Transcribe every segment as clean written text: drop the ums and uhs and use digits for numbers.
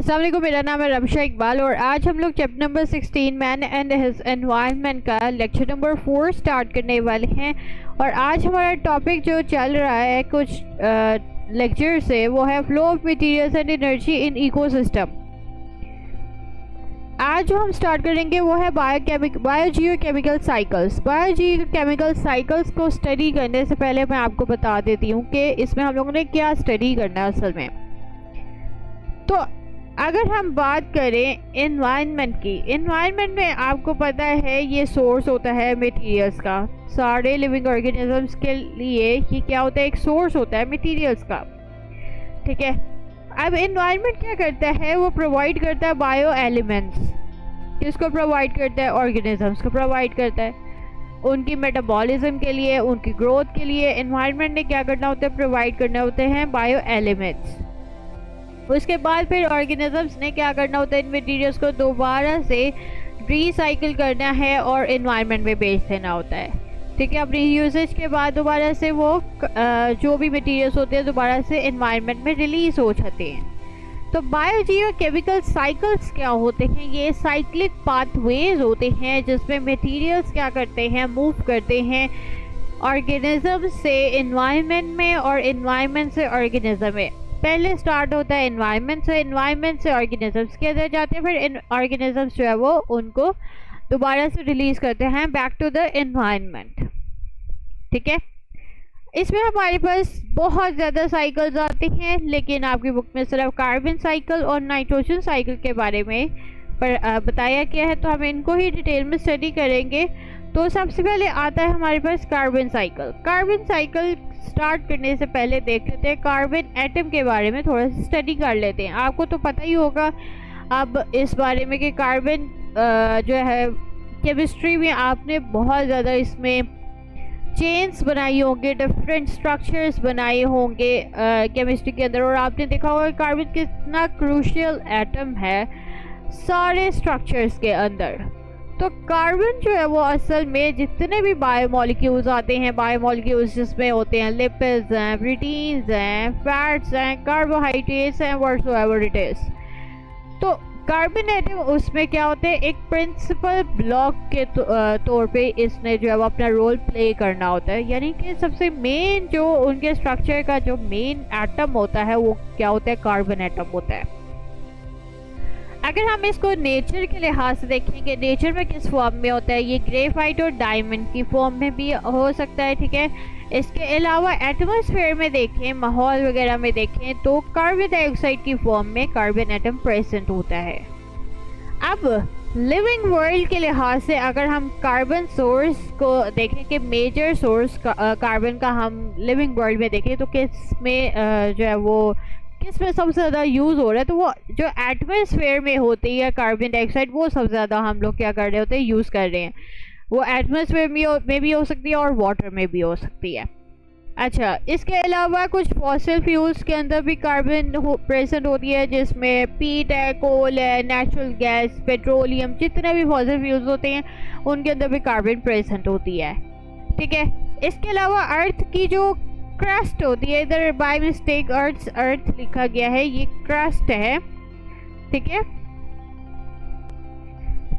अस्सलाम वालेकुम, मेरा नाम है रमशा इकबाल और आज हम लोग chapter number 16 man and his environment का लेक्चर नंबर 4 स्टार्ट करने वाले हैं। और आज हमारा टॉपिक जो चल रहा है कुछ लेक्चर से वो है flow of materials and energy in ecosystem. आज जो हम स्टार्ट करेंगे वो है बायोजियोकेमिकल साइकिल्स। बायोजियोकेमिकल साइकिल्स को स्टडी करने से पहले मैं आपको बता देती हूँ कि इसमें हम लोगों ने क्या स्टडी करना है असल में। तो अगर हम बात करें एनवायरनमेंट की, एनवायरनमेंट में आपको पता है ये सोर्स होता है मटेरियल्स का। सारे लिविंग ऑर्गेनिजम्स के लिए ये क्या होता है, एक सोर्स होता है मटेरियल्स का। ठीक है, अब एनवायरनमेंट क्या करता है, वो प्रोवाइड करता है बायो एलिमेंट्स। किसको प्रोवाइड करता है? ऑर्गेनिजम्स को प्रोवाइड करता है। उनकी मेटाबॉलिज्म के लिए, उनकी ग्रोथ के लिए एनवायरनमेंट ने क्या करना होता है, प्रोवाइड करना होते हैं बायो एलिमेंट्स। उसके बाद फिर ऑर्गेनिजम्स ने क्या करना होता है, इन मटीरियल्स को दोबारा से रिसाइकिल करना है और एनवायरनमेंट में बेच देना होता है। ठीक है, अपनी यूसेज के बाद दोबारा से वो जो भी मटीरियल्स होते हैं दोबारा से एनवायरनमेंट में रिलीज हो जाते हैं। तो बायोजियोकेमिकल साइकिल्स क्या होते हैं? ये साइक्लिक पाथवेज होते हैं जिसमें मटीरियल्स क्या करते हैं, मूव करते हैं ऑर्गेनिज्म से एनवायरनमेंट में और एनवायरनमेंट से ऑर्गेनिज्म में। पहले स्टार्ट होता है एनवायरनमेंट से ऑर्गेनिजम्स के अंदर जाते हैं, फिर ऑर्गेनिजम्स जो है वो उनको दोबारा से रिलीज करते हैं बैक टू द एनवायरनमेंट। ठीक है, इसमें हमारे पास बहुत ज़्यादा साइकिल्स आते हैं, लेकिन आपकी बुक में सिर्फ कार्बन साइकिल और नाइट्रोजन साइकिल के बारे में बताया गया है, तो हम इनको ही डिटेल में स्टडी करेंगे। तो सबसे पहले आता है हमारे पास carbon cycle. Carbon cycle start करने से पहले देख लेते हैं कार्बन एटम के बारे में, थोड़ा सा स्टडी कर लेते हैं। आपको तो पता ही होगा अब इस बारे में कि कार्बन जो है केमिस्ट्री में आपने बहुत ज़्यादा इसमें चेन्स बनाई होंगे, डिफरेंट स्ट्रक्चर्स बनाए होंगे केमिस्ट्री के अंदर, और आपने देखा होगा कार्बन कितना क्रूशियल एटम है सारे स्ट्रक्चर्स के अंदर। तो कार्बन जो है वो असल में जितने भी बायोमॉलिक्यूल्स आते हैं, बायोमॉलिक्यूल्स जिसमें होते हैं लिपिड्स हैं, प्रोटीन्स हैं, फैट्स हैं, कार्बोहाइड्रेट्स हैं, व्हाटसोएवर इट इज। तो कार्बन एटम उसमें क्या होते हैं, एक प्रिंसिपल ब्लॉक के तौर पे इसने जो है वो अपना रोल प्ले करना होता है। यानी कि सबसे मेन जो उनके स्ट्रक्चर का जो मेन एटम होता है वो क्या होता है, कार्बन एटम होता है। अगर हम इसको नेचर के लिहाज से देखेंगे, नेचर में किस फॉर्म में होता है, ये ग्रेफाइट और डायमंड की फॉर्म में भी हो सकता है। ठीक है, इसके अलावा एटमॉस्फेयर में देखें, माहौल वगैरह में देखें तो कार्बन डाइऑक्साइड की फॉर्म में कार्बन एटम प्रेजेंट होता है। अब लिविंग वर्ल्ड के लिहाज से अगर हम कार्बन सोर्स को देखें कि मेजर सोर्स कार्बन का हम लिविंग वर्ल्ड में देखें तो किस में जो है वो किस में सबसे ज़्यादा यूज़ हो रहा है, तो वो जो एटमॉस्फेयर में होती है कार्बन डाइऑक्साइड वो सबसे ज़्यादा हम लोग क्या कर रहे होते हैं, यूज़ कर रहे हैं। वो एटमॉस्फेयर में भी हो सकती है और वाटर में भी हो सकती है। अच्छा, इसके अलावा कुछ फॉसिल फ्यूल्स के अंदर भी कार्बन प्रेजेंट होती है, जिसमें पीट है, कोल है, नेचुरल गैस, पेट्रोलियम, जितने भी फॉसिल फ्यूल्स होते हैं उनके अंदर भी कार्बन प्रेजेंट होती है। ठीक है, इसके अलावा अर्थ की जो क्रस्ट होती है, इधर बाय मिस्टेक अर्थ लिखा गया है, ये क्रस्ट है। ठीक है,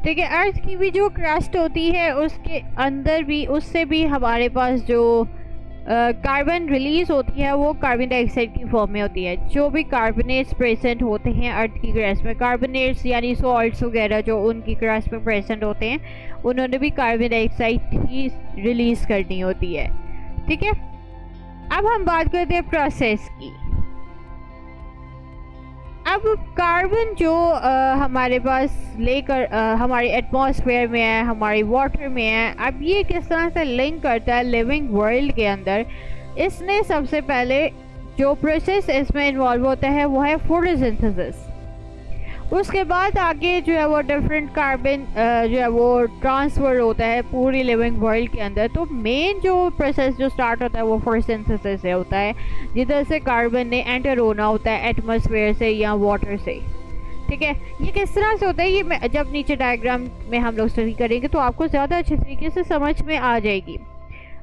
ठीक है, अर्थ की भी जो क्रस्ट होती है उसके अंदर भी, उससे भी हमारे पास जो कार्बन रिलीज होती है वो कार्बन डाइऑक्साइड की फॉर्म में होती है। जो भी कार्बोनेट्स प्रेजेंट होते हैं अर्थ की क्रस्ट में, कार्बोनेट्स यानी सॉल्ट्स वगैरह जो उनकी क्रस्ट में प्रेजेंट होते हैं, उन्होंने भी कार्बन डाइऑक्साइड ही रिलीज करनी होती है। ठीक है, अब हम बात करते हैं प्रोसेस की। अब कार्बन जो हमारे पास लेकर हमारे एटमॉस्फेयर में है, हमारी वाटर में है, अब ये किस तरह से लिंक करता है लिविंग वर्ल्ड के अंदर। इसने सबसे पहले जो प्रोसेस इसमें इन्वॉल्व होता है वो है फोटोसिंथेसिस। उसके बाद आगे जो है वो डिफरेंट कार्बन जो है वो ट्रांसफ़र होता है पूरी लिविंग वर्ल्ड के अंदर। तो मेन जो प्रोसेस जो स्टार्ट होता है वो फोटोसिंथेसिस से होता है, जिधर से कार्बन ने एंटर होना होता है एटमॉस्फेयर से या वाटर से। ठीक है, ये किस तरह से होता है, ये जब नीचे डायग्राम में हम लोग स्टडी करेंगे तो आपको ज़्यादा अच्छे तरीके से समझ में आ जाएगी।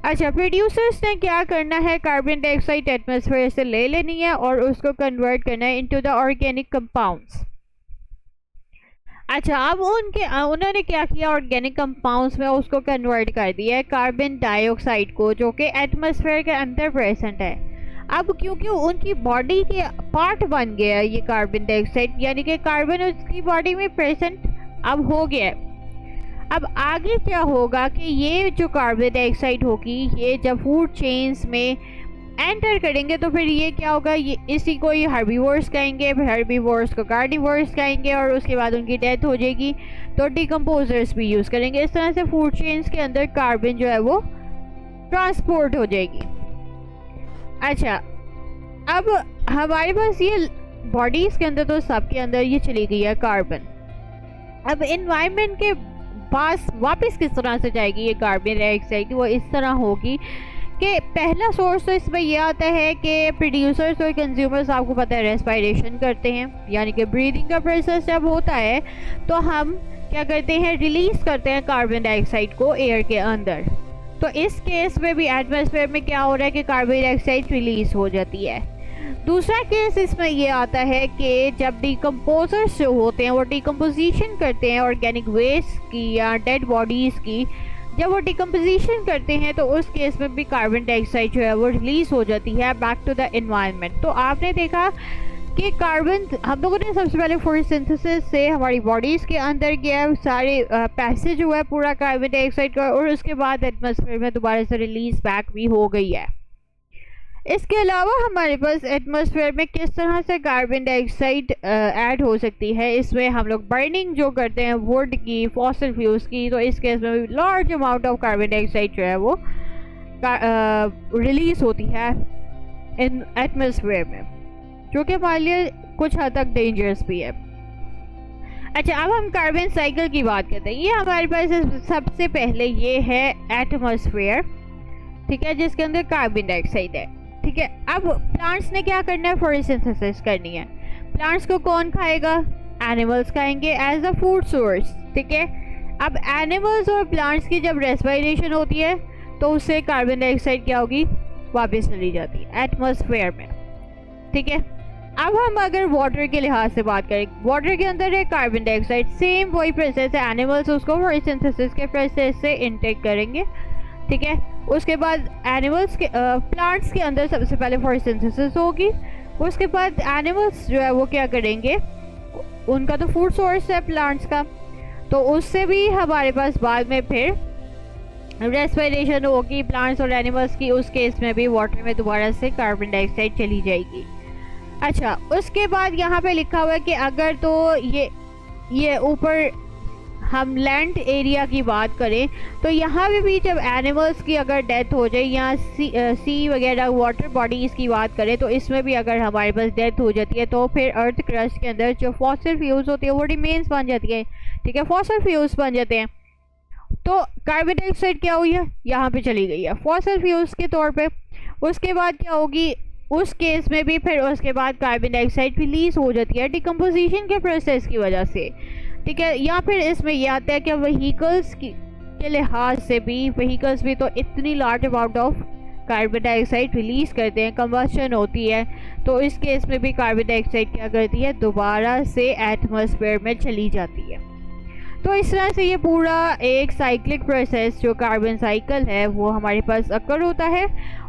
अच्छा, प्रोड्यूसर्स ने क्या करना है, कार्बन डाइऑक्साइड एटमॉस्फेयर से ले लेनी है और उसको कन्वर्ट करना है इनटू द ऑर्गेनिक कंपाउंड्स। अच्छा, अब उन्होंने क्या किया, ऑर्गेनिक कंपाउंड्स में उसको कन्वर्ट कर दिया है कार्बन डाइऑक्साइड को, जो कि एटमॉस्फेयर के अंदर प्रेजेंट है। अब क्योंकि उनकी बॉडी के पार्ट बन गया है ये कार्बन डाइऑक्साइड, यानी कि कार्बन उसकी बॉडी में प्रेजेंट अब हो गया है। अब आगे क्या होगा कि ये जो कार्बन डाइऑक्साइड होगी, ये जब फूड चेन्स में एंटर करेंगे तो फिर ये क्या होगा, ये इसी को ये हर्बीवोर्स कहेंगे, फिर हर्बीवोर्स को कार्निवोर्स कहेंगे, और उसके बाद उनकी डेथ हो जाएगी तो डिकम्पोजर्स भी यूज़ करेंगे। इस तरह से फूड चेन्स के अंदर कार्बन जो है वो ट्रांसपोर्ट हो जाएगी। अच्छा, अब हमारे पास ये बॉडीज़ के अंदर तो सबके अंदर ये चली गई है कार्बन। अब इन्वायरमेंट के पास वापस किस तरह से जाएगी ये कार्बन डाइऑक्साइड, वो इस तरह होगी कि पहला सोर्स तो इसमें यह आता है कि प्रोड्यूसर्स और कंज्यूमर्स, आपको पता है, रेस्पिरेशन करते हैं, यानी कि ब्रीदिंग का प्रोसेस जब होता है तो हम क्या करते हैं, रिलीज़ करते हैं कार्बन डाइऑक्साइड को एयर के अंदर। तो इस केस में भी एटमॉस्फेयर में क्या हो रहा है कि कार्बन डाइऑक्साइड रिलीज़ हो जाती है। दूसरा केस इसमें ये आता है कि जब डिकम्पोजर्स जो होते हैं वो डिकम्पोजिशन करते हैं ऑर्गेनिक वेस्ट की या डेड बॉडीज़ की, जब वो डिकम्पोजिशन करते हैं तो उस केस में भी कार्बन डाइऑक्साइड जो है वो रिलीज़ हो जाती है बैक टू द एनवायरनमेंट। तो आपने देखा कि कार्बन हम लोगों ने सबसे पहले फोटोसिंथेसिस से हमारी बॉडीज़ के अंदर गया, सारे पैसेज हुआ है पूरा कार्बन डाइऑक्साइड का, और उसके बाद एटमॉस्फेयर में दोबारा से रिलीज़ बैक भी हो गई है। इसके अलावा हमारे पास एटमॉस्फेयर में किस तरह से कार्बन डाइऑक्साइड ऐड हो सकती है, इसमें हम लोग बर्निंग जो करते हैं वुड की, फॉसिल फ्यूल्स की, तो इस केस में भी large amount of carbon dioxide जो है वो रिलीज़ होती है इन एटमॉस्फेयर में, जो कि हमारे लिए कुछ हद तक डेंजरस भी है। अच्छा, अब हम कार्बन साइकिल की बात करते हैं। ये हमारे पास सबसे पहले ये है एटमॉस्फेयर, ठीक है, जिसके अंदर कार्बन डाइऑक्साइड है, ठीक है। अब प्लांट्स ने क्या करना है, फोटोसिंथेसिस करनी है। प्लांट्स को कौन खाएगा, एनिमल्स खाएंगे एज अ फूड सोर्स, ठीक है। अब एनिमल्स और प्लांट्स की जब रेस्पिरेशन होती है तो उससे कार्बन डाइऑक्साइड क्या होगी, वापस चली जाती है एटमॉस्फेयर में, ठीक है। अब हम अगर वाटर के लिहाज से बात करें, वाटर के अंदर है कार्बन डाइऑक्साइड, सेम वही प्रोसेस है, एनिमल्स उसको फोटोसिंथेसिस के प्रोसेस से इनटेक करेंगे, ठीक है। उसके बाद एनिमल्स के प्लांट्स के अंदर सबसे पहले फोटोसिंथेसिस होगी, उसके बाद एनिमल्स जो है वो क्या करेंगे, उनका तो फूड सोर्स है प्लांट्स का, तो उससे भी हमारे पास बाद में फिर रेस्पिरेशन होगी प्लांट्स और एनिमल्स की, उस केस में भी वाटर में दोबारा से कार्बन डाइऑक्साइड चली जाएगी। अच्छा, उसके बाद यहाँ पे लिखा हुआ है कि अगर तो ये ऊपर हम लैंड एरिया की बात करें तो यहाँ पे भी जब एनिमल्स की अगर डेथ हो जाए, या सी वगैरह वाटर बॉडीज़ की बात करें, तो इसमें भी अगर हमारे पास डेथ हो जाती है तो फिर अर्थ क्रस्ट के अंदर जो फॉसिल फ्यूल्स होती है वो रिमेन्स बन जाती है, ठीक है, फॉसिल फ्यूल्स बन जाते हैं। तो कार्बन डाइऑक्साइड क्या हुई है, यहाँ पे चली गई है फॉसिल फ्यूल्स के तौर पे। उसके बाद क्या होगी, उस केस में भी फिर उसके बाद कार्बन डाइऑक्साइड रिलीज़ हो जाती है डिकम्पोजिशन के प्रोसेस की वजह से, ठीक है। या फिर इसमें यह आता है कि व्हीकल्स के लिहाज से भी, व्हीकल्स भी तो इतनी large amount of carbon dioxide release करते हैं, कंबशन होती है, तो इस केस में भी कार्बन डाइऑक्साइड क्या करती है, दोबारा से एटमॉस्फेयर में चली जाती है। तो इस तरह से ये पूरा एक साइक्लिक प्रोसेस जो कार्बन साइकिल है वो हमारे पास अकर होता है,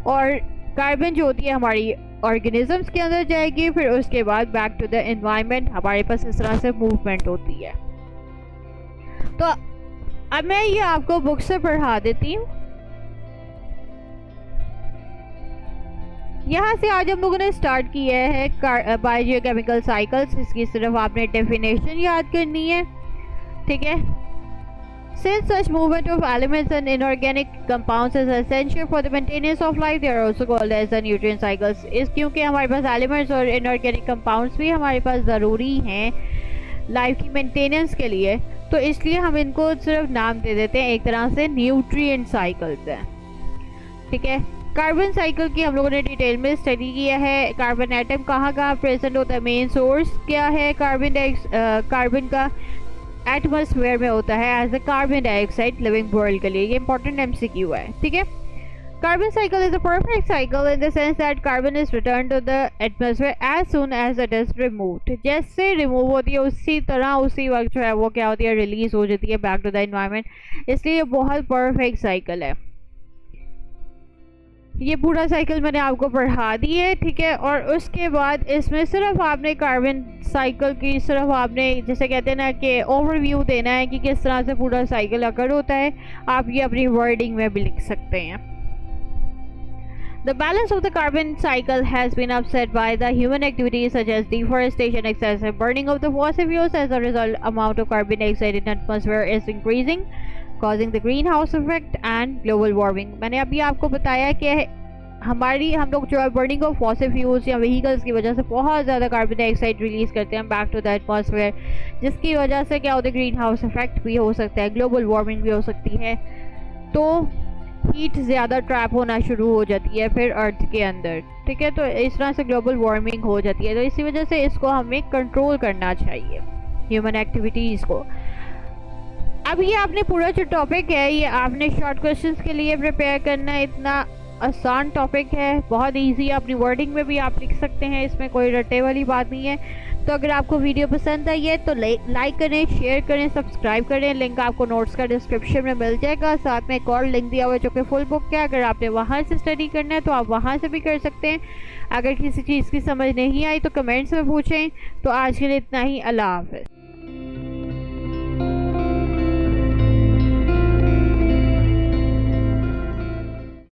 और कार्बन जो होती है हमारी ऑर्गेनिजम्स के अंदर जाएगी, फिर उसके बाद बैक टू द एनवायरनमेंट हमारे पास इस तरह से मूवमेंट होती है। तो अब मैं ये आपको बुक से पढ़ा देती हूँ। यहाँ से आज हम लोगों ने स्टार्ट किया है बायोजियोकेमिकल साइकिल्स, इसकी सिर्फ आपने डेफिनेशन याद करनी है, ठीक है। Since such movement of elements and inorganic compounds is essential for the maintenance of life, they are also called as the nutrient cycles. इस क्योंकि हमारे पास एलिमेंट्स और इनऑर्गेनिक कंपाउंड्स भी हमारे पास ज़रूरी हैं लाइफ की मेंटेनेंस के लिए, तो इसलिए हम इनको सिर्फ नाम दे देते हैं, एक तरह से न्यूट्रिएंट साइकिल्स हैं, ठीक है। कार्बन साइकिल की हम लोगों ने डिटेल में स्टडी किया है। कार्बन एटम कहाँ कहाँ प्रेजेंट होता है, मेन सोर्स क्या है कार्बन का, एटमॉस्फेयर में होता है as a carbon dioxide living world के लिए, ये इंपॉर्टेंट एमसीक्यू है, ठीक है। Carbon cycle is a perfect cycle in the sense that carbon is returned to the atmosphere as soon as it is removed. जैसे रिमूव होती है उसी तरह उसी वक्त जो है वो क्या होती है, रिलीज हो जाती है बैक टू द एनवायरनमेंट। इसलिए ये बहुत परफेक्ट साइकिल है। ये पूरा साइकिल मैंने आपको पढ़ा दी है, ठीक है। और उसके बाद इसमें सिर्फ आपने कार्बन साइकिल की सिर्फ आपने जैसे कहते हैं ना कि ओवरव्यू देना है कि किस तरह से पूरा साइकिल अकर होता है। आप ये अपनी वर्डिंग में भी लिख सकते हैं। The balance of the carbon cycle has been upset by the human activities such as deforestation, excessive burning of the fossil fuels. As a result, amount of carbon dioxide in atmosphere is increasing, causing the greenhouse effect and global warming. मैंने अभी आपको बताया कि हम लोग जो है burning of fossil fuels या व्हीकल्स की वजह से बहुत ज़्यादा कार्बन डाइऑक्साइड रिलीज करते हैं बैक टू द एटमॉस्फेयर, जिसकी वजह से क्या होता है, ग्रीन हाउस इफेक्ट भी हो सकता है, ग्लोबल वार्मिंग भी हो सकती है। तो हीट ज़्यादा ट्रैप होना शुरू हो जाती है फिर अर्थ के अंदर, ठीक है। तो इस तरह से ग्लोबल वार्मिंग हो जाती है। तो इसी वजह से इसको हमें कंट्रोल करना चाहिए, ह्यूमन एक्टिविटीज़ को। अब ये आपने पूरा जो टॉपिक है ये आपने शॉर्ट क्वेश्चंस के लिए प्रिपेयर करना है। इतना आसान टॉपिक है, बहुत इजी है, अपनी वर्डिंग में भी आप लिख सकते हैं, इसमें कोई रट्टे वाली बात नहीं है। तो अगर आपको वीडियो पसंद आई है तो लाइक करें, शेयर करें, सब्सक्राइब करें। लिंक आपको नोट्स का डिस्क्रिप्शन में मिल जाएगा। साथ में एक और लिंक दिया हुआ है जो कि फुल बुक है। अगर आपने वहाँ से स्टडी करना है तो आप वहाँ से भी कर सकते हैं। अगर किसी चीज़ की समझ नहीं आई तो कमेंट्स में पूछें। तो आज के लिए इतना ही। अल्लाह हाफ़िज़।